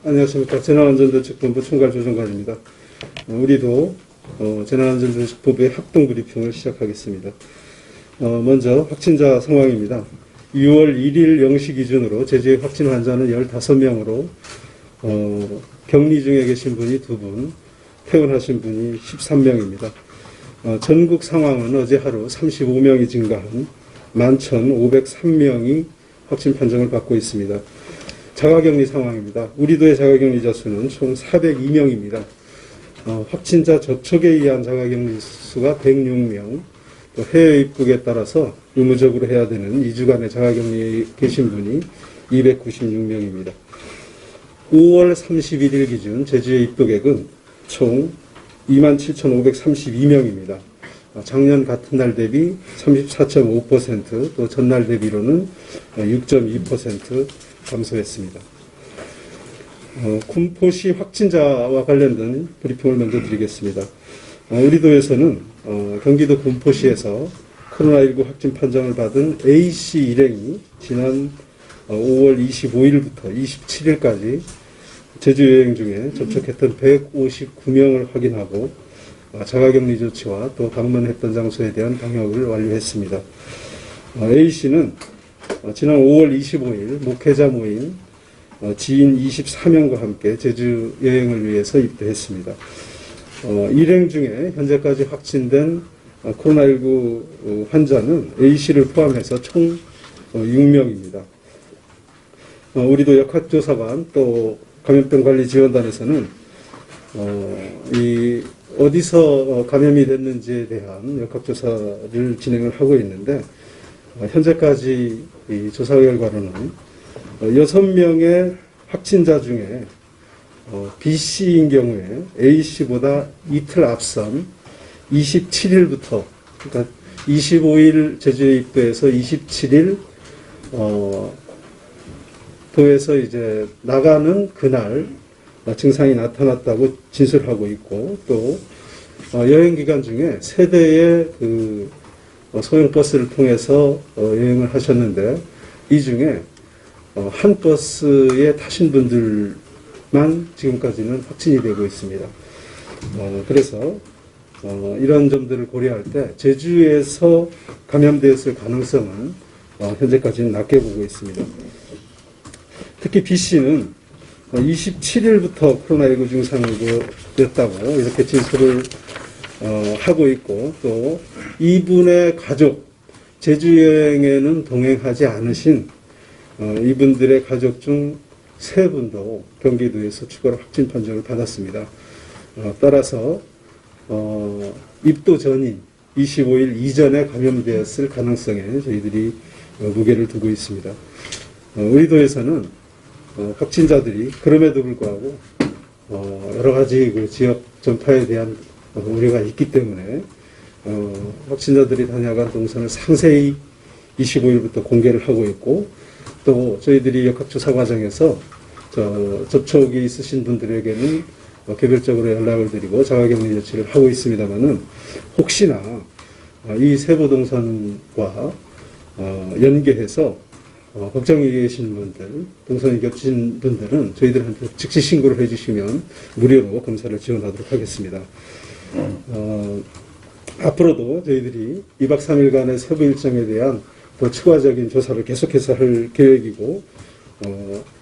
안녕하십니까. 재난안전대책본부 총괄조정관입니다. 우리도 재난안전대책본부의 합동 브리핑을 시작하겠습니다. 먼저 확진자 상황입니다. 6월 1일 0시 기준으로 제주의 확진 환자는 15명으로 격리 중에 계신 분이 2분, 퇴원하신 분이 13명입니다. 전국 상황은 어제 하루 35명이 증가한 11,503명이 확진 판정을 받고 있습니다. 자가격리 상황입니다. 우리도의 자가격리자 수는 총 402명입니다. 확진자 접촉에 의한 자가격리 수가 106명, 또 해외 입국에 따라서 의무적으로 해야 되는 2주간의 자가격리에 계신 분이 296명입니다. 5월 31일 기준 제주의 입국액은 총 27,532명입니다. 작년 같은 날 대비 34.5%, 또 전날 대비로는 6.2% 감소했습니다. 군포시 확진자와 관련된 브리핑을 먼저 드리겠습니다. 우리 도에서는 경기도 군포시에서 코로나19 확진 판정을 받은 A씨 일행이 지난 5월 25일부터 27일까지 제주 여행 중에 접촉했던 159명을 확인하고 자가격리 조치와 또 방문했던 장소에 대한 방역을 완료했습니다. A씨는 지난 5월 25일 목회자 모임 지인 24명과 함께 제주 여행을 위해서 입대했습니다. 일행 중에 현재까지 확진된 코로나19 환자는 A씨를 포함해서 총 6명입니다. 우리도 역학조사관 또 감염병관리지원단에서는 어디서 감염이 됐는지에 대한 역학조사를 진행을 하고 있는데 현재까지 이 조사 결과로는 6명의 확진자 중에 B씨인 경우에 A씨보다 이틀 앞선 27일부터, 그러니까 25일 제주에 입도해서 27일 도에서 이제 나가는 그날 증상이 나타났다고 진술하고 있고, 또 여행 기간 중에 세 대의 그 소형 버스를 통해서 여행을 하셨는데 이 중에 한 버스에 타신 분들만 지금까지는 확진이 되고 있습니다. 그래서 이런 점들을 고려할 때 제주에서 감염되었을 가능성은 현재까지는 낮게 보고 있습니다. 특히 B씨는 27일부터 코로나19 증상이었다고 이렇게 진술을 하고 있고, 또 이분의 가족, 제주 여행에는 동행하지 않으신 이분들의 가족 중 3분도 경기도에서 추가로 확진 판정을 받았습니다. 따라서 입도 전인 25일 이전에 감염되었을 가능성에 저희들이 무게를 두고 있습니다. 우리 도에서는 확진자들이 그럼에도 불구하고 여러 가지 그 지역 전파에 대한 우려가 있기 때문에 확진자들이 다녀간 동선을 상세히 25일부터 공개를 하고 있고, 또 저희들이 역학조사 과정에서 접촉이 있으신 분들에게는 개별적으로 연락을 드리고 자가격리 조치를 하고 있습니다만은 혹시나 이 세부 동선과 연계해서 걱정이 계신 분들, 동선이 겹친 분들은 저희들한테 즉시 신고를 해주시면 무료로 검사를 지원하도록 하겠습니다. 앞으로도 저희들이 2박 3일간의 세부 일정에 대한 더 추가적인 조사를 계속해서 할 계획이고,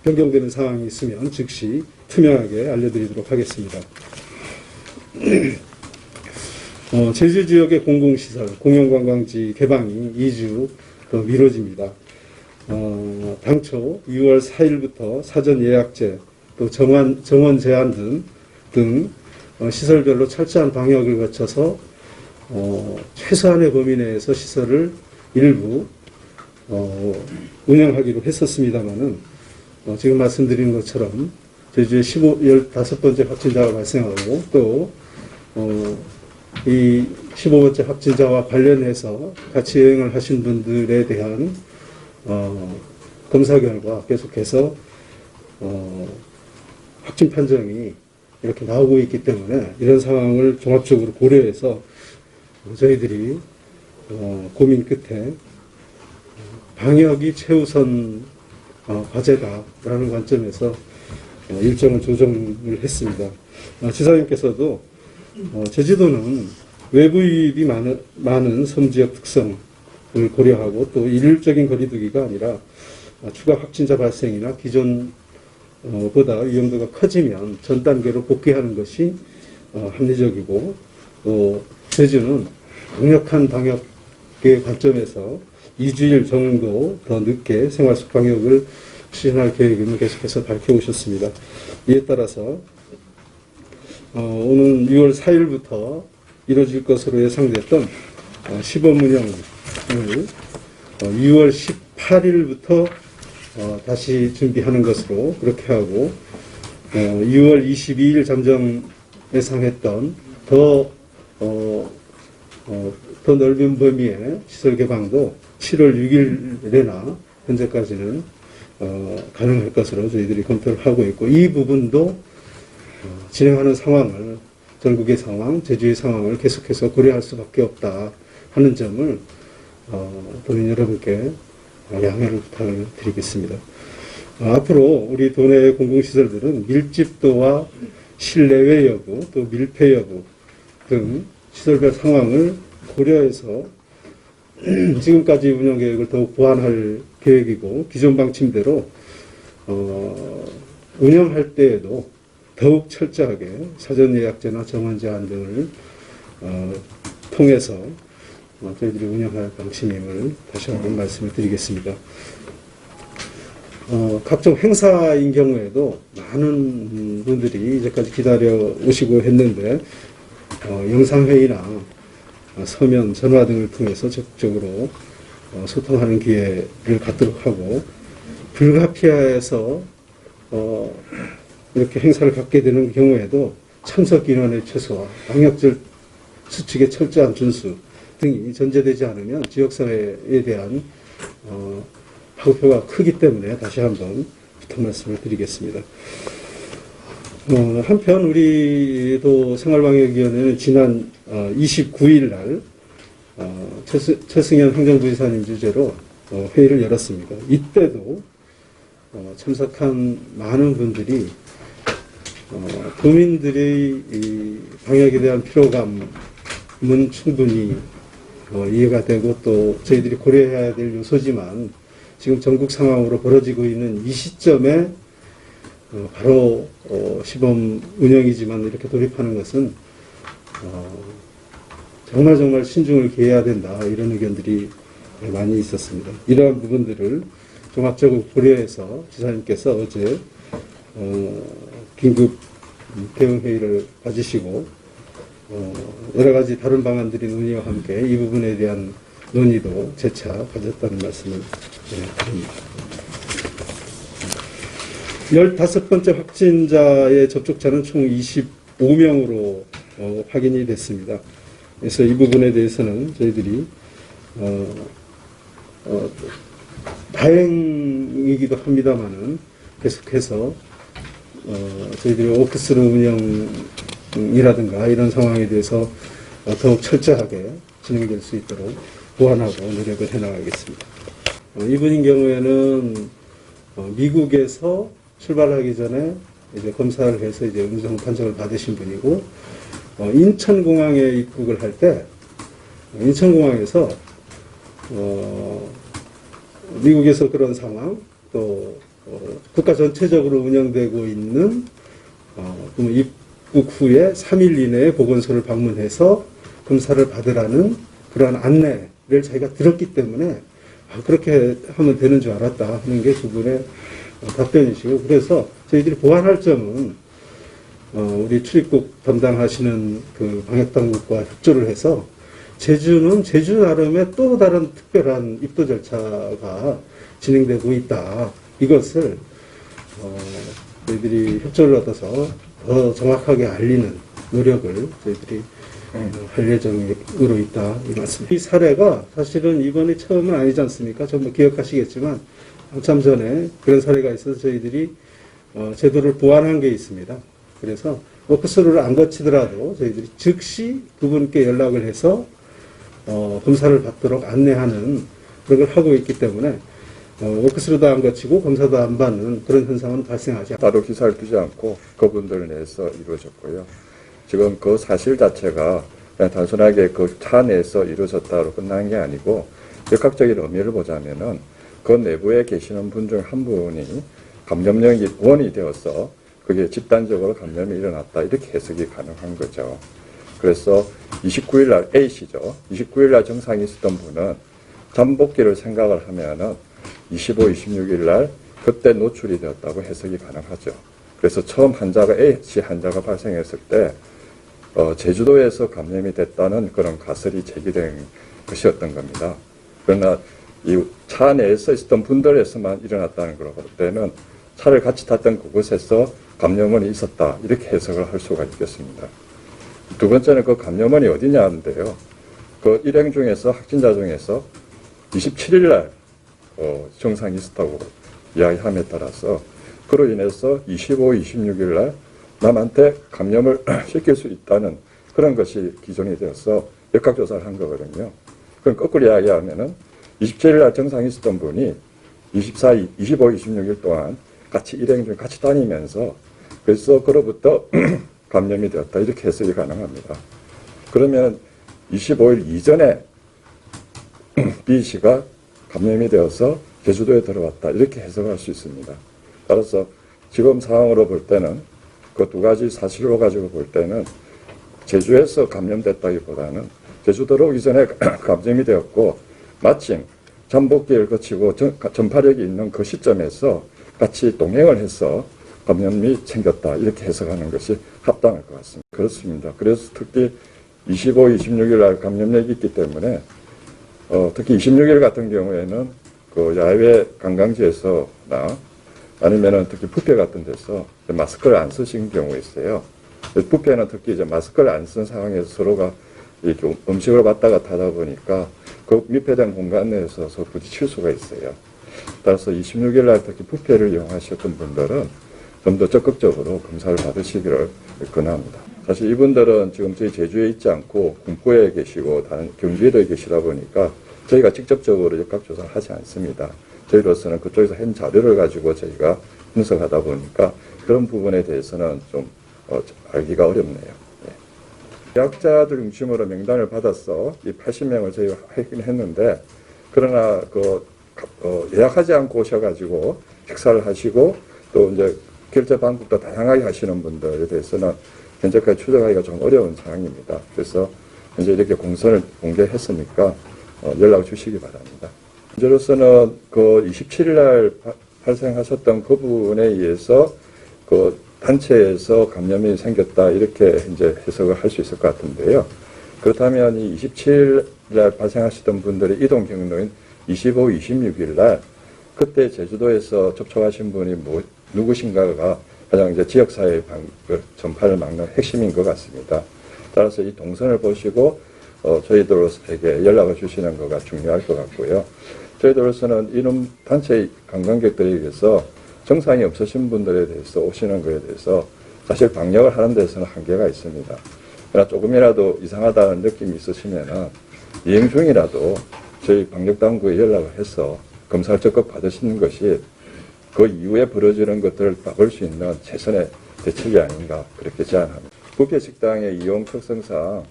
변경되는 상황이 있으면 즉시 투명하게 알려드리도록 하겠습니다. 제주 지역의 공공시설, 공영관광지 개방이 2주 더 미뤄집니다. 당초 2월 4일부터 사전 예약제, 또 정원 제한 등 시설별로 철저한 방역을 거쳐서 최소한의 범위 내에서 시설을 일부 운영하기로 했었습니다만은 지금 말씀드린 것처럼 제주에 15번째 확진자가 발생하고, 또 이 15번째 확진자와 관련해서 같이 여행을 하신 분들에 대한 검사 결과 계속해서 확진 판정이 이렇게 나오고 있기 때문에 이런 상황을 종합적으로 고려해서 저희들이 고민 끝에 방역이 최우선 과제다라는 관점에서 일정을 조정을 했습니다. 지사님께서도 제주도는 외부 유입이 많은 섬지역 특성을 고려하고 또 일률적인 거리두기가 아니라 추가 확진자 발생이나 기존보다 위험도가 커지면 전 단계로 복귀하는 것이 합리적이고 또 제주는 강력한 방역의 관점에서 2주일 정도 더 늦게 생활속 방역을 추진할 계획임을 계속해서 밝혀오셨습니다. 이에 따라서 오는 6월 4일부터 이루어질 것으로 예상됐던 시범 운영을 6월 18일부터 다시 준비하는 것으로 그렇게 하고 6월 22일 잠정 예상했던 더 넓은 범위의 시설 개방도 7월 6일에나 현재까지는 가능할 것으로 저희들이 검토를 하고 있고 이 부분도 진행하는 상황을 전국의 상황, 제주의 상황을 계속해서 고려할 수밖에 없다 하는 점을 도민 여러분께 양해를 부탁을 드리겠습니다. 앞으로 우리 도내 공공시설들은 밀집도와 실내외 여부, 또 밀폐 여부 등 시설별 상황을 고려해서 지금까지 운영 계획을 더욱 보완할 계획이고 기존 방침대로 운영할 때에도 더욱 철저하게 사전 예약제나 정원 제한 등을 통해서 저희들이 운영할 방침임을 다시 한번 말씀을 드리겠습니다. 각종 행사인 경우에도 많은 분들이 이제까지 기다려 오시고 했는데 영상회의나 서면, 전화 등을 통해서 적극적으로 소통하는 기회를 갖도록 하고 불가피하여서 이렇게 행사를 갖게 되는 경우에도 참석 인원의 최소화, 방역적 수칙의 철저한 준수 등이 전제되지 않으면 지역사회에 대한 파급효가 크기 때문에 다시 한번 부탁 말씀을 드리겠습니다. 한편 우리도 생활방역위원회는 지난 29일 날 최승현 행정부지사님 주재로 회의를 열었습니다. 이때도 참석한 많은 분들이 도민들의 이 방역에 대한 피로감은 충분히 이해가 되고 또 저희들이 고려해야 될 요소지만 지금 전국 상황으로 벌어지고 있는 이 시점에 바로 시범 운영이지만 이렇게 돌입하는 것은 정말 신중을 기해야 된다 이런 의견들이 많이 있었습니다. 이러한 부분들을 종합적으로 고려해서 지사님께서 어제 긴급 대응회의를 가지시고 여러 가지 다른 방안들이 논의와 함께 이 부분에 대한 논의도 재차 가졌다는 말씀을 드립니다. 15번째 확진자의 접촉자는 총 25명으로 확인이 됐습니다. 그래서 이 부분에 대해서는 저희들이 다행이기도 합니다만은 계속해서 저희들이 오피스룸 운영이라든가 이런 상황에 대해서 더욱 철저하게 진행될 수 있도록 보완하고 노력을 해나가겠습니다. 이분인 경우에는 미국에서 출발하기 전에 이제 검사를 해서 이제 음성 판정을 받으신 분이고 인천공항에 입국을 할 때 인천공항에서 미국에서 그런 상황 또 국가 전체적으로 운영되고 있는 입국 후에 3일 이내에 보건소를 방문해서 검사를 받으라는 그러한 안내를 자기가 들었기 때문에 그렇게 하면 되는 줄 알았다 하는 게 두 분의 답변이시고 그래서 저희들이 보완할 점은 우리 출입국 담당하시는 그 방역당국과 협조를 해서 제주는 제주 나름의 또 다른 특별한 입도 절차가 진행되고 있다. 이것을 저희들이 협조를 얻어서 더 정확하게 알리는 노력을 저희들이 할 예정으로 있다. 이 말씀. 이 사례가 사실은 이번이 처음은 아니지 않습니까? 전부 기억하시겠지만 한참 전에 그런 사례가 있어서 저희들이 제도를 보완한 게 있습니다. 그래서 워크스루를 안 거치더라도 저희들이 즉시 그분께 연락을 해서 검사를 받도록 안내하는 그런 걸 하고 있기 때문에 워크스루도 안 거치고 검사도 안 받는 그런 현상은 발생하지 않습니다. 따로 기사를 두지 않고 그분들 내에서 이루어졌고요. 지금 그 사실 자체가 그냥 단순하게 그 차 내에서 이루어졌다로 끝난 게 아니고 역학적인 의미를 보자면은 그 내부에 계시는 분 중 한 분이 감염력이 원이 되어서 그게 집단적으로 감염이 일어났다 이렇게 해석이 가능한 거죠. 그래서 29일 날 A씨죠. 29일 날 증상이 있었던 분은 잠복기를 생각을 하면은 25, 26일 날 그때 노출이 되었다고 해석이 가능하죠. 그래서 처음 환자가 A씨 환자가 발생했을 때 제주도에서 감염이 됐다는 그런 가설이 제기된 것이었던 겁니다. 그러나 이 차 내에서 있었던 분들에서만 일어났다는 걸 볼 때는 차를 같이 탔던 그곳에서 감염원이 있었다 이렇게 해석을 할 수가 있겠습니다. 두 번째는 그 감염원이 어디냐인데요. 그 일행 중에서 확진자 중에서 27일 날 증상이 있었다고 이야기함에 따라서 그로 인해서 25, 26일 날 남한테 감염을 시킬 수 있다는 그런 것이 기존이 되어서 역학조사를 한 거거든요. 그럼 거꾸로 이야기하면은 27일 날 증상이 있었던 분이 24, 25, 26일 동안 같이 일행 중에 같이 다니면서 그래서 그로부터 감염이 되었다 이렇게 해석이 가능합니다. 그러면 25일 이전에 B씨가 감염이 되어서 제주도에 들어왔다 이렇게 해석할 수 있습니다. 따라서 지금 상황으로 볼 때는 그 두 가지 사실로 가지고 볼 때는 제주에서 감염됐다기보다는 제주도로 오기 전에 감염이 되었고 마침 잠복기를 거치고 전파력이 있는 그 시점에서 같이 동행을 해서 감염이 생겼다 이렇게 해석하는 것이 합당할 것 같습니다. 그렇습니다. 그래서 특히 25, 26일 날 감염력이 있기 때문에 특히 26일 같은 경우에는 그 야외 관광지에서나 아니면은 특히 뷔페 같은 데서 마스크를 안 쓰신 경우가 있어요. 뷔페는 특히 이제 마스크를 안 쓴 상황에서 서로가 이렇게 음식을 받다 갔다 하다 보니까 그密閉된 공간 내에서 서로 부딪힐 수가 있어요. 따라서 26일 날 특히 뷔페를 이용하셨던 분들은 좀 더 적극적으로 검사를 받으시기를 권합니다. 사실 이분들은 지금 저희 제주에 있지 않고 군포에 계시고 다른 경주에도 계시다 보니까 저희가 직접적으로 역학조사를 하지 않습니다. 저희로서는 그쪽에서 한 자료를 가지고 저희가 분석하다 보니까 그런 부분에 대해서는 좀 알기가 어렵네요. 예약자들 중심으로 명단을 받아서 이 80명을 저희가 확인했는데 그러나 예약하지 않고 오셔가지고 식사를 하시고 또 이제 결제 방법도 다양하게 하시는 분들에 대해서는 현재까지 추적하기가 좀 어려운 상황입니다. 그래서 현재 이렇게 공선을 공개했으니까 연락 주시기 바랍니다. 현재로서는 그 27일 날 발생하셨던 그 부분에 의해서 그 단체에서 감염이 생겼다 이렇게 이제 해석을 할 수 있을 것 같은데요. 그렇다면 이 27일 날 발생하셨던 분들의 이동 경로인 25, 26일 날 그때 제주도에서 접촉하신 분이 누구신가가 가장 이제 지역사회의 전파를 막는 핵심인 것 같습니다. 따라서 이 동선을 보시고 저희들에게 연락을 주시는 거가 중요할 것 같고요. 저희들로서는 이런 단체 관광객들에게서 증상이 없으신 분들에 대해서 오시는 것에 대해서 사실 방역을 하는 데서는 한계가 있습니다. 그러나 조금이라도 이상하다는 느낌이 있으시면은 여행 중이라도 저희 방역당국에 연락을 해서 검사를 적극 받으시는 것이 그 이후에 벌어지는 것들을 막을 수 있는 최선의 대책이 아닌가 그렇게 제안합니다. 뷔페 식당의 이용 특성상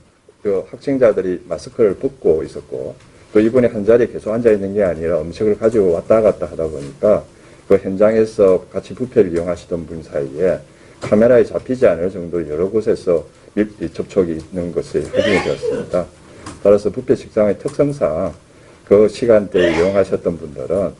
그 확진자들이 마스크를 벗고 있었고 또 이분이 한 자리에 계속 앉아 있는 게 아니라 음식을 가지고 왔다 갔다 하다 보니까 그 현장에서 같이 뷔페를 이용하시던 분 사이에 카메라에 잡히지 않을 정도로 여러 곳에서 접촉이 있는 것이 확인이 되었습니다. 따라서 뷔페 식당의 특성상 그 시간대에 이용하셨던 분들은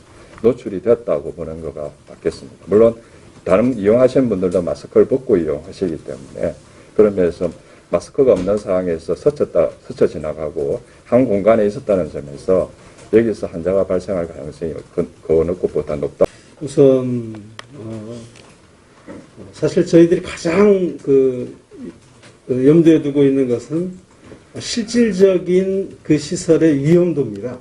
노출이 됐다고 보는 거가 맞겠습니다. 물론 다른 이용하시는 분들도 마스크를 벗고 이용하시기 때문에 그런 면에서 마스크가 없는 상황에서 스쳐 지나가고 한 공간에 있었다는 점에서 여기서 환자가 발생할 가능성이 그 어느 곳보다 높다. 우선 사실 저희들이 가장 염두에 두고 있는 것은 실질적인 그 시설의 위험도입니다.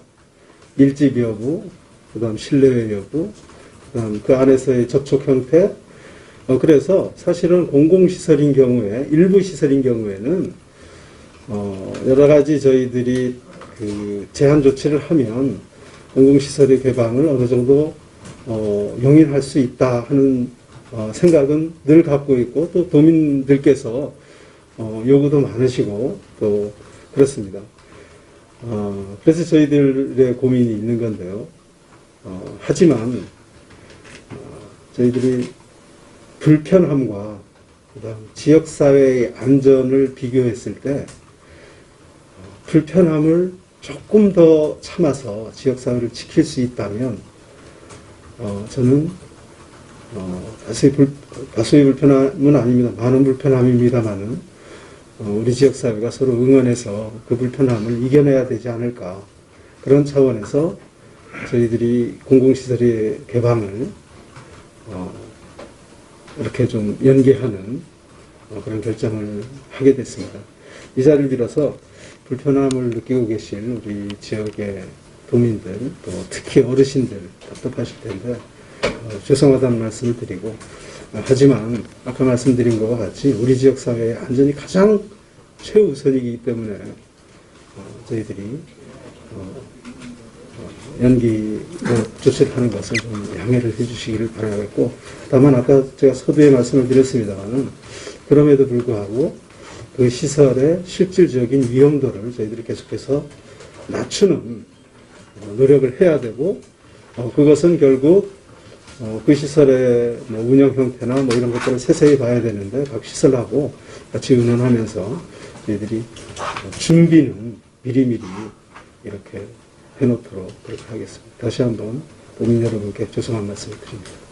밀집 여부, 그다음 실내외 여부, 그다음 그 안에서의 접촉 형태. 그래서 사실은 공공시설인 경우에 일부 시설인 경우에는 여러 가지 저희들이 그 제한 조치를 하면 공공시설의 개방을 어느 정도 용인할 수 있다 하는 생각은 늘 갖고 있고, 또 도민들께서 요구도 많으시고 또 그렇습니다. 그래서 저희들의 고민이 있는 건데요. 하지만 저희들이 불편함과 그다음 지역사회의 안전을 비교했을 때 불편함을 조금 더 참아서 지역사회를 지킬 수 있다면 저는 다수의 불편함은 아닙니다. 많은 불편함입니다만은 우리 지역사회가 서로 응원해서 그 불편함을 이겨내야 되지 않을까, 그런 차원에서 저희들이 공공시설의 개방을 이렇게 좀 연기하는 그런 결정을 하게 됐습니다. 이 자리를 빌어서 불편함을 느끼고 계실 우리 지역의 도민들, 또 특히 어르신들 답답하실 텐데 죄송하다는 말씀을 드리고, 하지만 아까 말씀드린 것과 같이 우리 지역사회의 안전이 가장 최우선이기 때문에 저희들이 연기로 조치를 하는 것을 좀 양해를 해주시기를 바라겠고, 다만 아까 제가 서두에 말씀을 드렸습니다만 그럼에도 불구하고 그 시설의 실질적인 위험도를 저희들이 계속해서 낮추는 노력을 해야 되고, 그것은 결국 그 시설의 운영 형태나 이런 것들을 세세히 봐야 되는데 각 시설하고 같이 의논하면서 저희들이 준비는 미리미리 이렇게 해놓도록 그렇게 하겠습니다. 다시 한번 도민 여러분께 죄송한 말씀을 드립니다.